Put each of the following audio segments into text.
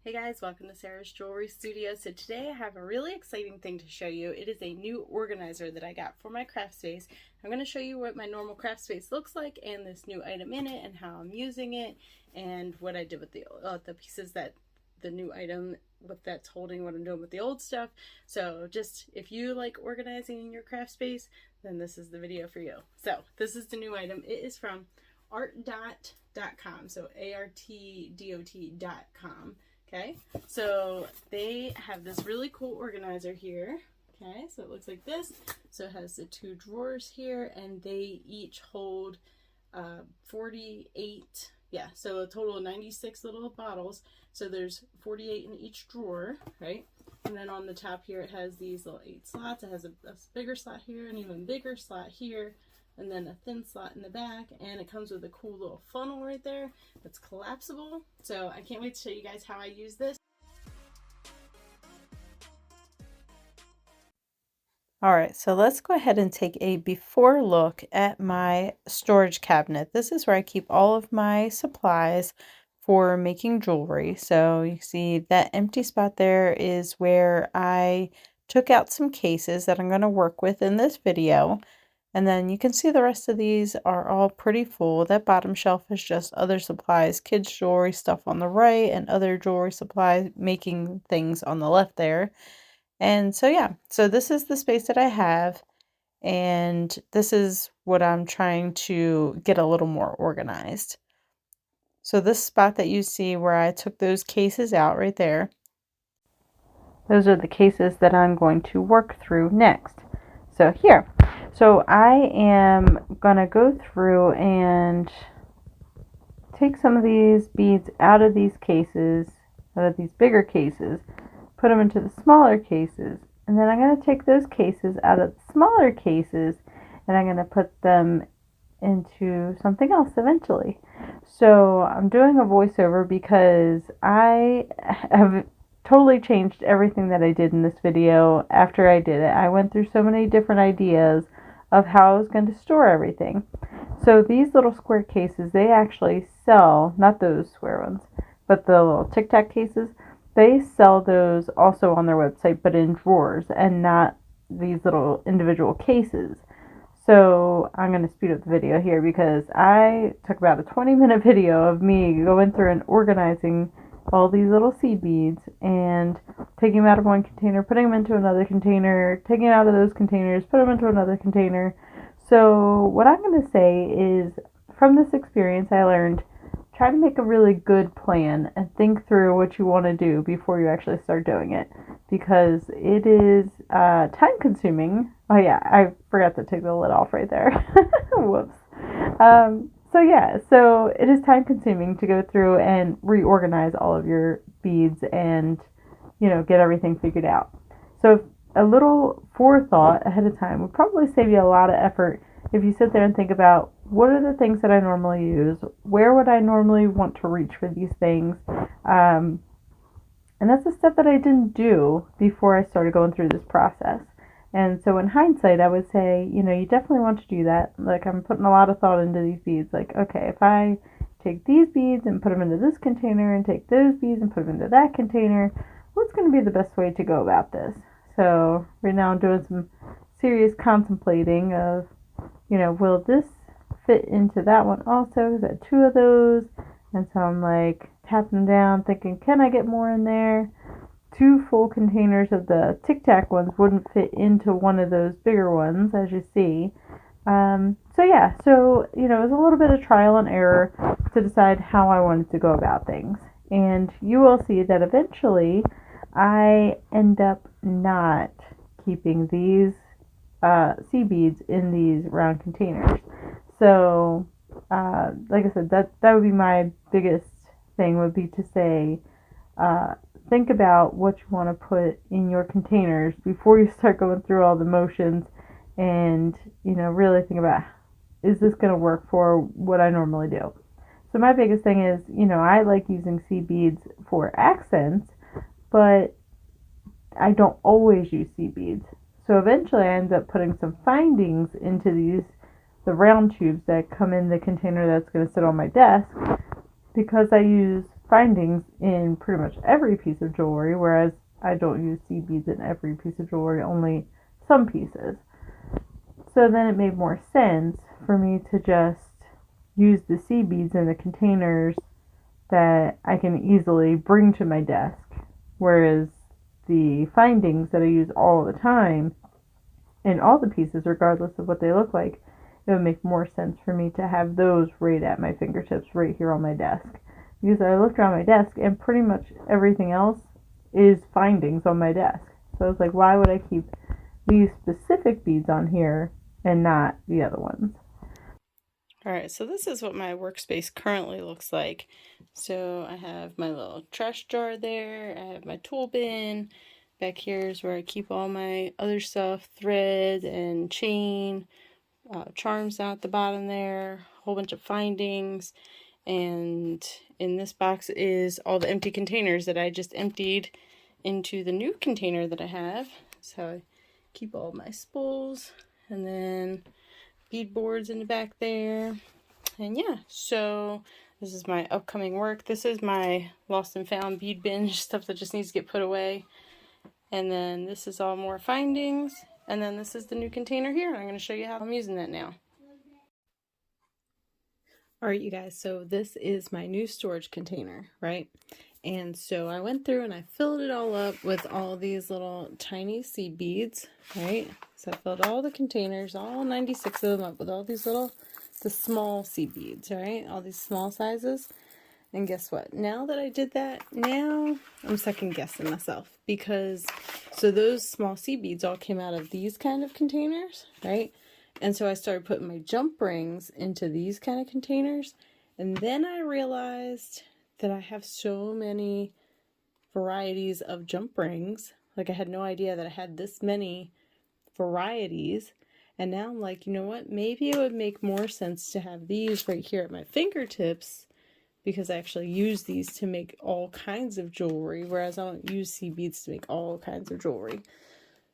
Hey guys, welcome to Sarah's Jewelry Studio. So today I have a really exciting thing to show you. It is a new organizer that I got for my craft space. I'm going to show you what my normal craft space looks like and this new item in it and how I'm using it and what I did with the pieces that the new item what that's holding, what I'm doing with the old stuff. So just if you like organizing in your craft space, then this is the video for you. So this is the new item. It is from Artdot.com, so Artdot.com. Okay, so they have this really cool organizer here. Okay, so it looks like this. So it has the two drawers here, and they each hold 48, so a total of 96 little bottles. So there's 48 in each drawer, right? And then on the top here, it has these little 8 slots. It has a bigger slot here, an even bigger slot here, and then a thin slot in the back, and it comes with a cool little funnel right there that's collapsible. So I can't wait to show you guys how I use this. All right, so let's go ahead and take a before look at my storage cabinet. This is where I keep all of my supplies for making jewelry. So you see that empty spot there is where I took out some cases that I'm going to work with in this video. And then you can see the rest of these are all pretty full. That bottom shelf is just other supplies, kids jewelry stuff on the right, and other jewelry supply making things on the left there. And so yeah, so this is the space that I have, and this is what I'm trying to get a little more organized. So this spot that you see where I took those cases out right there, those are the cases that I'm going to work through next. So here. So I am going to go through and take some of these beads out of these cases, out of these bigger cases, put them into the smaller cases, and then I'm going to take those cases out of the smaller cases and I'm going to put them into something else eventually. So I'm doing a voiceover because I have totally changed everything that I did in this video after I did it. I went through so many different ideas of how I was going to store everything. So these little square cases, they actually sell, not those square ones, but the little Tic Tac cases, they sell those also on their website, but in drawers and not these little individual cases. So I'm going to speed up the video here because I took about a 20-minute video of me going through and organizing all these little seed beads and taking them out of one container, putting them into another container, taking them out of those containers, put them into another container. So what I'm going to say is, from this experience I learned, try to make a really good plan and think through what you want to do before you actually start doing it, because it is time consuming. Oh yeah, I forgot to take the lid off right there. Whoops. So it is time consuming to go through and reorganize all of your beads and, get everything figured out. So a little forethought ahead of time would probably save you a lot of effort if you sit there and think about, what are the things that I normally use? Where would I normally want to reach for these things? And that's a step that I didn't do before I started going through this process. And so in hindsight, I would say, you definitely want to do that. Like, I'm putting a lot of thought into these beads. Like, okay, if I take these beads and put them into this container and take those beads and put them into that container, what's going to be the best way to go about this? So right now I'm doing some serious contemplating of, will this fit into that one also? Because I had 2 of those. And so I'm like tapping them down, thinking, can I get more in there? 2 full containers of the Tic Tac ones wouldn't fit into one of those bigger ones, as you see. So it was a little bit of trial and error to decide how I wanted to go about things. And you will see that eventually I end up not keeping these sea beads in these round containers. So, like I said, that would be my biggest thing, would be to say, think about what you want to put in your containers before you start going through all the motions, and really think about, is this going to work for what I normally do? So my biggest thing is, I like using seed beads for accents, but I don't always use seed beads. So eventually I end up putting some findings into the round tubes that come in the container that's going to sit on my desk, because I use findings in pretty much every piece of jewelry, whereas I don't use seed beads in every piece of jewelry, only some pieces. So then it made more sense for me to just use the seed beads in the containers that I can easily bring to my desk, whereas the findings that I use all the time in all the pieces, regardless of what they look like, it would make more sense for me to have those right at my fingertips, right here on my desk. Because I looked around my desk and pretty much everything else is findings on my desk. So I was like, why would I keep these specific beads on here and not the other ones? Alright, so this is what my workspace currently looks like. So I have my little trash jar there, I have my tool bin. Back here is where I keep all my other stuff, thread and chain, charms down at the bottom there, a whole bunch of findings. And in this box is all the empty containers that I just emptied into the new container that I have. So I keep all my spools, and then bead boards in the back there. And yeah, so this is my upcoming work. This is my lost and found bead binge, stuff that just needs to get put away. And then this is all more findings. And then this is the new container here. I'm going to show you how I'm using that now. Alright, you guys, so this is my new storage container, right? And so I went through and I filled it all up with all these little tiny seed beads, right? So I filled all the containers, all 96 of them up with all these the small seed beads, right? All these small sizes. And guess what? Now that I did that, now I'm second guessing myself, because so those small seed beads all came out of these kind of containers, right? And so I started putting my jump rings into these kind of containers, and then I realized that I have so many varieties of jump rings. Like, I had no idea that I had this many varieties. And now I'm like, you know what? Maybe it would make more sense to have these right here at my fingertips, because I actually use these to make all kinds of jewelry, whereas I don't use seed beads to make all kinds of jewelry.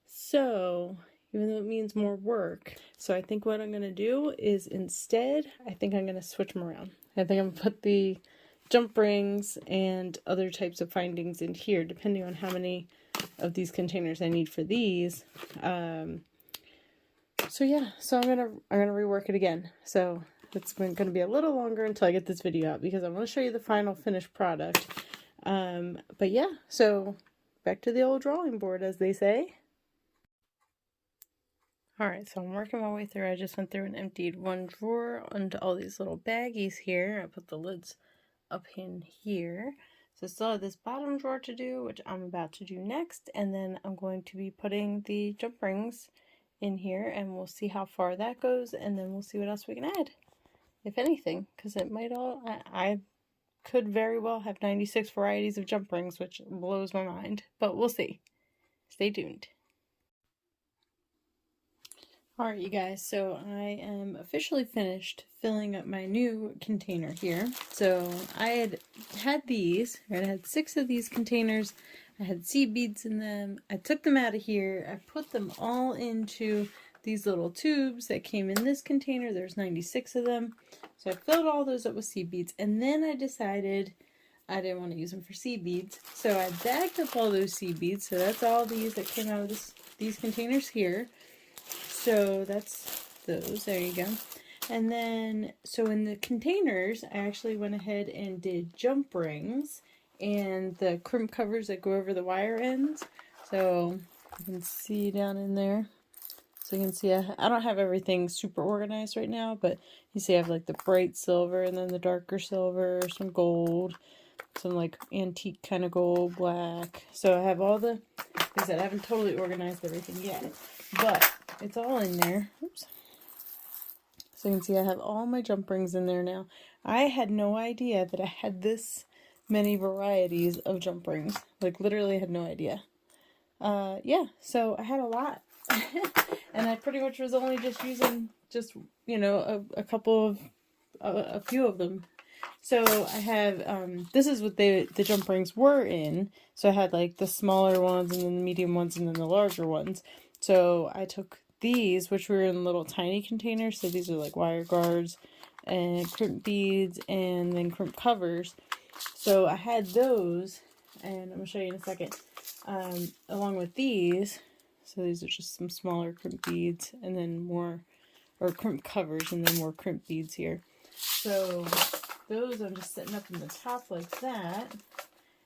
So, even though it means more work, so I think what I'm going to do is instead, I think I'm going to switch them around. I think I'm going to put the jump rings and other types of findings in here, depending on how many of these containers I need for these. So yeah, so I'm gonna rework it again. So it's going to be a little longer until I get this video out, because I want to show you the final finished product. But yeah, so back to the old drawing board, as they say. Alright, so I'm working my way through. I just went through and emptied one drawer onto all these little baggies here. I put the lids up in here. So I still have this bottom drawer to do, which I'm about to do next. And then I'm going to be putting the jump rings in here, and we'll see how far that goes. And then we'll see what else we can add, if anything. Because it might all... I could very well have 96 varieties of jump rings, which blows my mind. But we'll see. Stay tuned. Alright, you guys, so I am officially finished filling up my new container here. So I had these, right? I had 6 of these containers. I had seed beads in them. I took them out of here. I put them all into these little tubes that came in this container. There's 96 of them. So I filled all those up with seed beads, and then I decided I didn't want to use them for seed beads. So I bagged up all those seed beads. So that's all these that came out of these containers here. So that's those, there you go. And then, so in the containers, I actually went ahead and did jump rings and the crimp covers that go over the wire ends. So you can see down in there. So you can see I don't have everything super organized right now, but you see I have like the bright silver and then the darker silver, some gold, some like antique kind of gold, black. So I have all the, like I said, I haven't totally organized everything yet, but it's all in there. Oops. So you can see I have all my jump rings in there now. I had no idea that I had this many varieties of jump rings. Like, literally had no idea. Yeah, so I had a lot. And I pretty much was only just using you know, a few of them. So I have, this is what the jump rings were in. So I had like the smaller ones and then the medium ones and then the larger ones. So I took these, which were in little tiny containers. So these are like wire guards and crimp beads and then crimp covers. So I had those, and I'm going to show you in a second, along with these. So these are just some smaller crimp beads, and then more, or crimp covers, and then more crimp beads here. So those I'm just setting up in the top like that.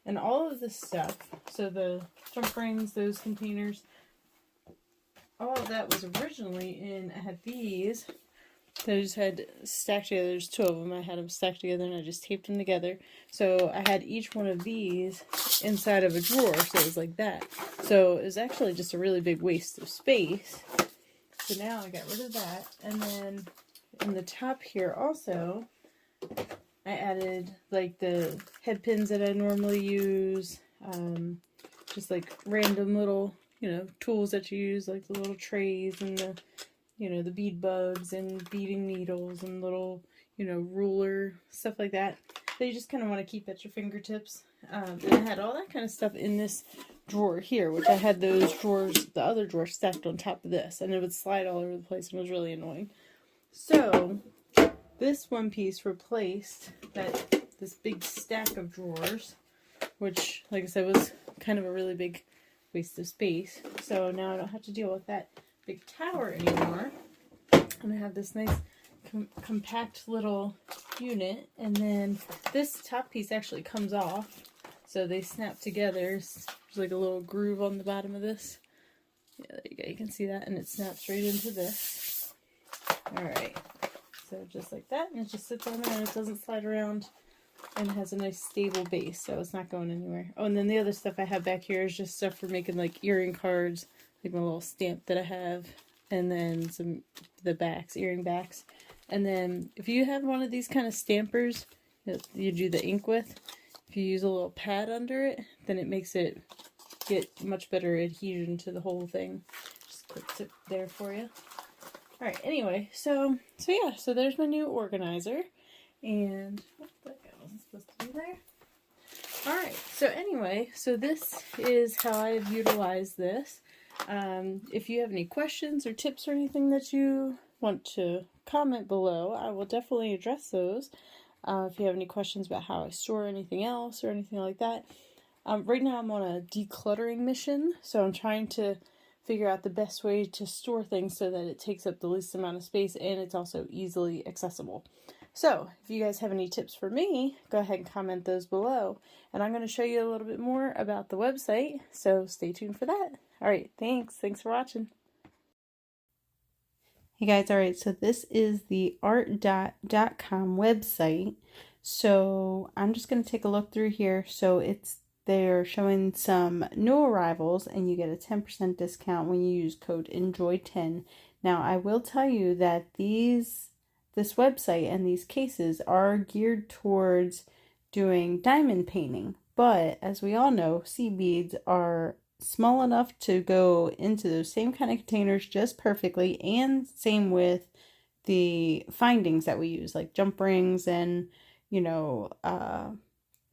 And all of this stuff, so the jump rings, those containers, all of that was originally in, I had these that I just had stacked together. There's 2 of them. I had them stacked together and I just taped them together. So I had each one of these inside of a drawer, so it was like that. So it was actually just a really big waste of space. So now I got rid of that. And then in the top here also, I added like the head pins that I normally use, just like random little, tools that you use, like the little trays and the, the bead bugs and beading needles and little, ruler, stuff like that you just kind of want to keep at your fingertips. And I had all that kind of stuff in this drawer here, which I had those drawers, the other drawer stacked on top of this, and it would slide all over the place and it was really annoying. So this one piece replaced this big stack of drawers, which, like I said, was kind of a really big waste of space. So now I don't have to deal with that big tower anymore. And I have this nice compact little unit, and then this top piece actually comes off, so they snap together. There's like a little groove on the bottom of this. Yeah, there you go. You can see that, and it snaps right into this. Alright. So just like that, and it just sits on there and it doesn't slide around, and it has a nice stable base, so it's not going anywhere. Oh, and then the other stuff I have back here is just stuff for making like earring cards, like my little stamp that I have, and then the backs, earring backs. And then if you have one of these kind of stampers that you do the ink with, if you use a little pad under it, then it makes it get much better adhesion to the whole thing. Just a quick tip there for you. Alright, anyway, so yeah, so there's my new organizer, and what the hell was I supposed to do there? Alright, so anyway, so this is how I've utilized this. If you have any questions or tips or anything that you want to comment below, I will definitely address those. If you have any questions about how I store anything else or anything like that. Right now I'm on a decluttering mission, so I'm trying to figure out the best way to store things so that it takes up the least amount of space and it's also easily accessible. So if you guys have any tips for me, go ahead and comment those below. And I'm going to show you a little bit more about the website, so stay tuned for that. Alright, thanks for watching. Hey guys, alright, so this is the Artdot.com website. So I'm just going to take a look through here. So they're showing some new arrivals, and you get a 10% discount when you use code ENJOY10. Now, I will tell you that this website and these cases are geared towards doing diamond painting, but as we all know, seed beads are small enough to go into those same kind of containers just perfectly, and same with the findings that we use, like jump rings and,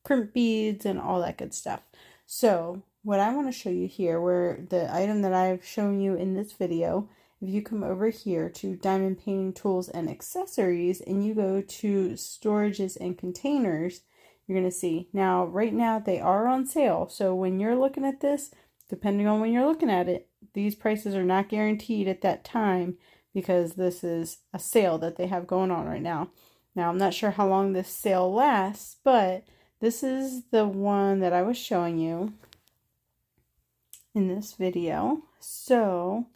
crimp beads and all that good stuff. So what I want to show you here, where the item that I've shown you in this video, if you come over here to diamond painting tools and accessories and you go to storages and containers, you're going to see now right now they are on sale. So when you're looking at this, depending on when you're looking at it, these prices are not guaranteed at that time, because this is a sale that they have going on right now. Now I'm not sure how long this sale lasts, but this is the one that I was showing you in this video. So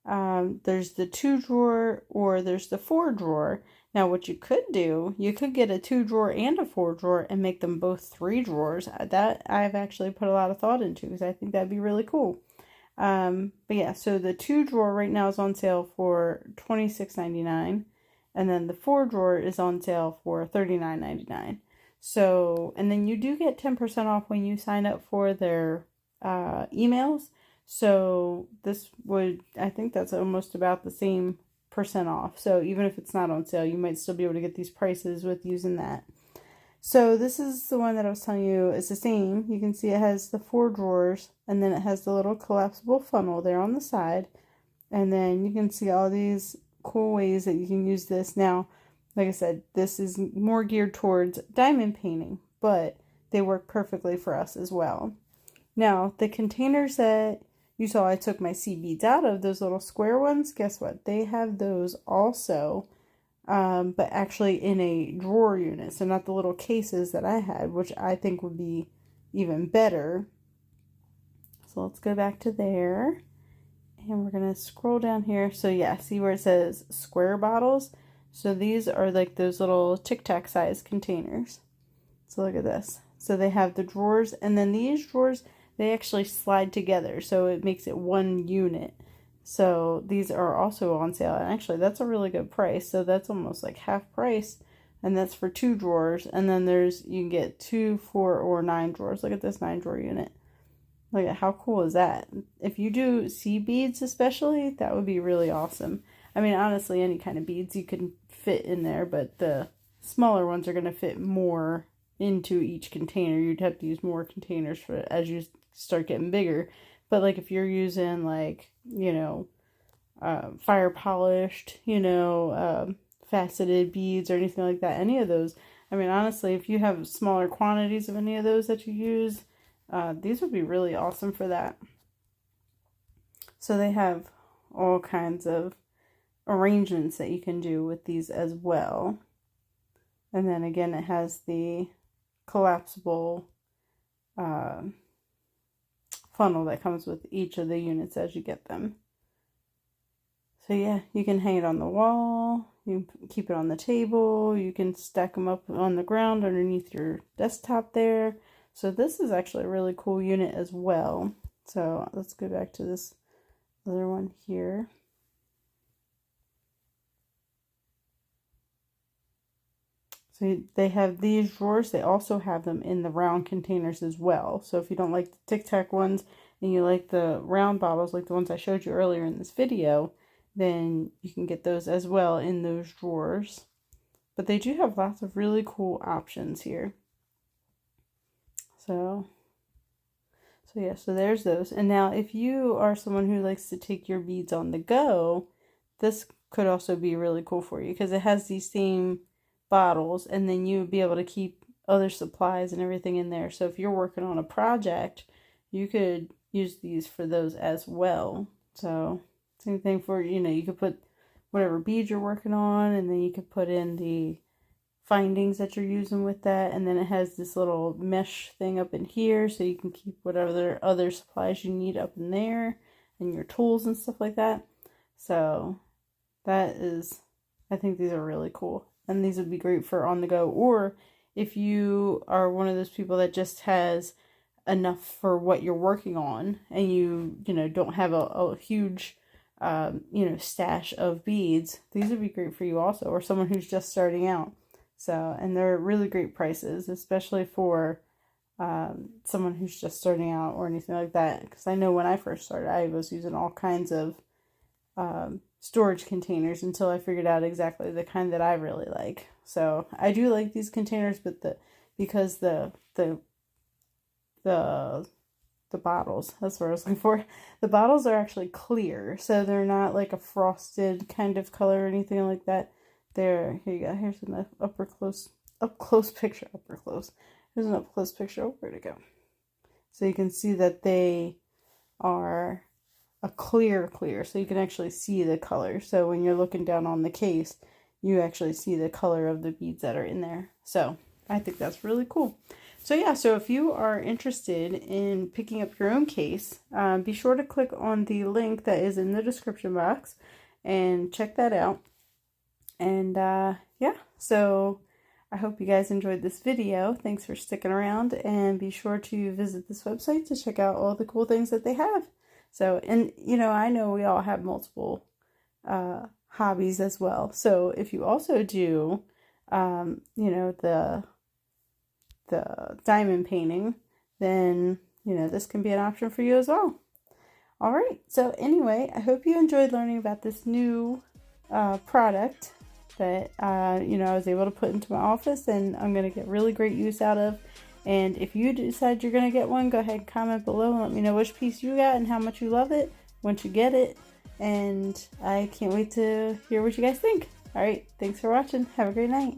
there's the 2 drawer or there's the 4 drawer. Now what you could do, you could get a 2 drawer and a 4 drawer and make them both 3 drawers. That I've actually put a lot of thought into, because I think that'd be really cool. But yeah, so the 2 drawer right now is on sale for $26.99, and then the 4 drawer is on sale for $39.99. So, and then you do get 10% off when you sign up for their emails. So this would, I think that's almost about the same % off. So even if it's not on sale, you might still be able to get these prices with using that. So this is the one that I was telling you is the same. You can see it has the 4 drawers, and then it has the little collapsible funnel there on the side. And then you can see all these cool ways that you can use this. Now, like I said, this is more geared towards diamond painting, but they work perfectly for us as well. Now, the containers that you saw I took my seed beads out of, those little square ones, guess what? They have those also, but actually in a drawer unit. So not the little cases that I had, which I think would be even better. So let's go back to there. And we're going to scroll down here. So yeah, see where it says square bottles? So these are like those little Tic Tac size containers. So look at this. So they have the drawers, and then these drawers, they actually slide together, so it makes it one unit. So these are also on sale, and actually that's a really good price. So that's almost like half price, and that's for 2 drawers. And then you can get 2, 4, or 9 drawers. Look at this 9 drawer unit. Look at how cool is that? If you do seed beads especially, that would be really awesome. I mean, honestly, any kind of beads you can fit in there, but the smaller ones are going to fit more into each container. You'd have to use more containers for it as you start getting bigger. But like if you're using like, you know, fire polished, you know, faceted beads or anything like that, any of those, I mean, honestly, if you have smaller quantities of any of those that you use, these would be really awesome for that. So they have all kinds of arrangements that you can do with these as well. And then again, it has the collapsible funnel that comes with each of the units as you get them. So yeah, you can hang it on the wall, you can keep it on the table, you can stack them up on the ground underneath your desktop there. So this is actually a really cool unit as well. So let's go back to this other one here. So they have these drawers. They also have them in the round containers as well. So if you don't like the Tic Tac ones and you like the round bottles like the ones I showed you earlier in this video, then you can get those as well in those drawers. But they do have lots of really cool options here. So yeah, so there's those. And now if you are someone who likes to take your beads on the go, this could also be really cool for you because it has these same bottles, and then you would be able to keep other supplies and everything in there. So if you're working on a project, you could use these for those as well. So same thing for, you know, you could put whatever beads you're working on, and then you could put in the findings that you're using with that, and then it has this little mesh thing up in here so you can keep whatever other supplies you need up in there and your tools and stuff like that. So that is, I think these are really cool. And these would be great for on the go, or if you are one of those people that just has enough for what you're working on and you know, don't have a huge, you know, stash of beads, these would be great for you also, or someone who's just starting out. So, and they're really great prices, especially for someone who's just starting out or anything like that. Because I know when I first started, I was using all kinds of storage containers until I figured out exactly the kind that I really like. So I do like these containers, but because the bottles, that's what I was looking for. The bottles are actually clear, so they're not like a frosted kind of color or anything like that. There, here you go. Here's an up close picture. Here's an up close picture. Oh, where'd it go? So you can see that they are a clear, so you can actually see the color. So when you're looking down on the case, you actually see the color of the beads that are in there. So I think that's really cool. So yeah, so if you are interested in picking up your own case, be sure to click on the link that is in the description box and check that out. And yeah, so I hope you guys enjoyed this video. Thanks for sticking around, and be sure to visit this website to check out all the cool things that they have. So, and you know, I know we all have multiple hobbies as well. So if you also do, you know, the diamond painting, then, you know, this can be an option for you as well. All right. So anyway, I hope you enjoyed learning about this new product that, you know, I was able to put into my office, and I'm going to get really great use out of. And if you decide you're going to get one, go ahead and comment below and let me know which piece you got and how much you love it once you get it. And I can't wait to hear what you guys think. All right. Thanks for watching. Have a great night.